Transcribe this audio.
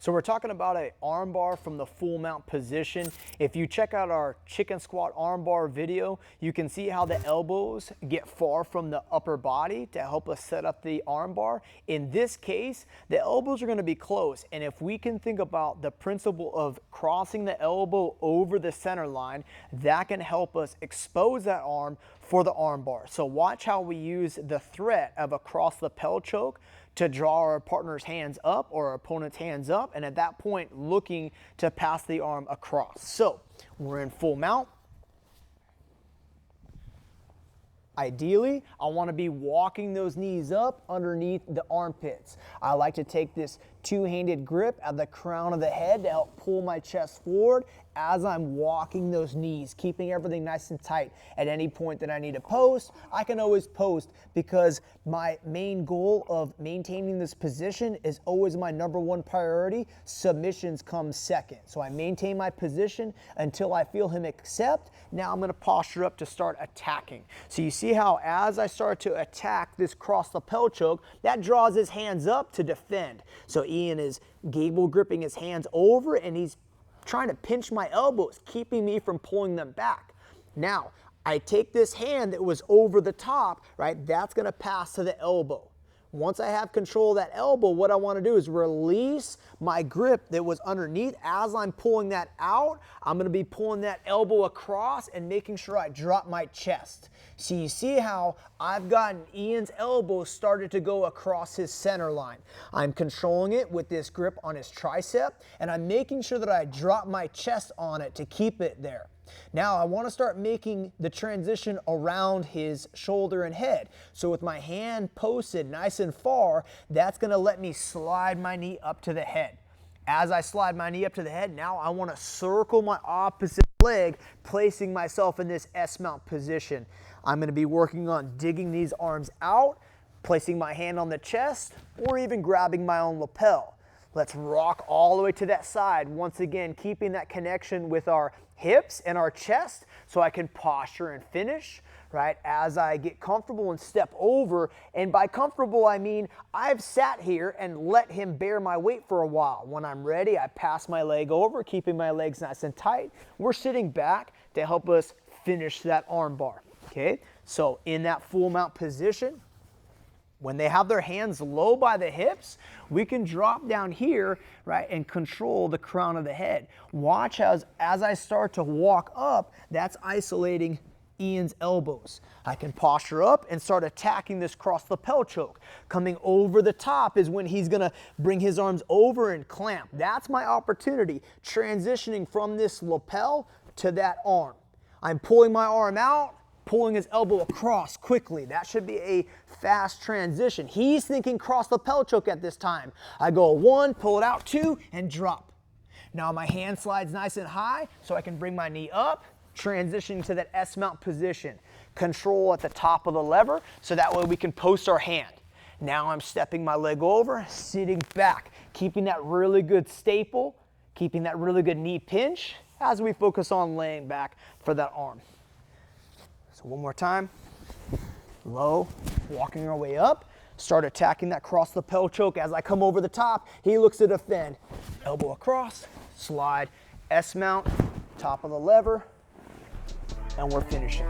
So we're talking about an arm bar from the full mount position. If you check out our chicken squat arm bar video, you can see how the elbows get far from the upper body to help us set up the arm bar. In this case, the elbows are going to be close, and if we can think about the principle of crossing the elbow over the center line, that can help us expose that arm for the arm bar. So watch how we use the threat of a cross lapel choke to draw our partner's hands up or our opponent's hands up, and at that point looking to pass the arm across. So we're in full mount. Ideally, I want to be walking those knees up underneath the armpits. I like to take this two-handed grip at the crown of the head to help pull my chest forward as I'm walking those knees, keeping everything nice and tight. At any point that I need to post, I can always post, because my main goal of maintaining this position is always my number one priority. Submissions come second. So I maintain my position until I feel him accept. Now I'm going to posture up to start attacking. So you see how as I start to attack this cross lapel choke, that draws his hands up to defend. So Ian is gable gripping his hands over, and he's trying to pinch my elbows, keeping me from pulling them back. Now, I take this hand that was over the top, right? That's going to pass to the elbow. Once I have control of that elbow, what I want to do is release my grip that was underneath. As I'm pulling that out, I'm going to be pulling that elbow across and making sure I drop my chest. So you see how I've gotten Ian's elbow started to go across his center line. I'm controlling it with this grip on his tricep, and I'm making sure that I drop my chest on it to keep it there. Now I want to start making the transition around his shoulder and head. So with my hand posted nice and far, that's going to let me slide my knee up to the head. As I slide my knee up to the head, now I want to circle my opposite leg, placing myself in this S-mount position. I'm going to be working on digging these arms out, placing my hand on the chest, or even grabbing my own lapel. Let's rock all the way to that side. Once again, keeping that connection with our hips and our chest so I can posture and finish, right? As I get comfortable and step over, and by comfortable, I mean I've sat here and let him bear my weight for a while. When I'm ready, I pass my leg over, keeping my legs nice and tight. We're sitting back to help us finish that arm bar, okay? So in that full mount position, when they have their hands low by the hips, we can drop down here, right, and control the crown of the head. Watch as I start to walk up, that's isolating Ian's elbows. I can posture up and start attacking this cross lapel choke. Coming over the top is when he's gonna bring his arms over and clamp. That's my opportunity, transitioning from this lapel to that arm. I'm pulling my arm out, pulling his elbow across quickly. That should be a fast transition. He's thinking cross lapel choke at this time. I go 1, pull it out, 2, and drop. Now my hand slides nice and high so I can bring my knee up, transitioning to that S-mount position. Control at the top of the lever so that way we can post our hand. Now I'm stepping my leg over, sitting back, keeping that really good staple, keeping that really good knee pinch as we focus on laying back for that arm. So one more time, low, walking our way up, start attacking that cross lapel choke. As I come over the top, he looks to defend. Elbow across, slide, S-mount, top of the lever, and we're finishing.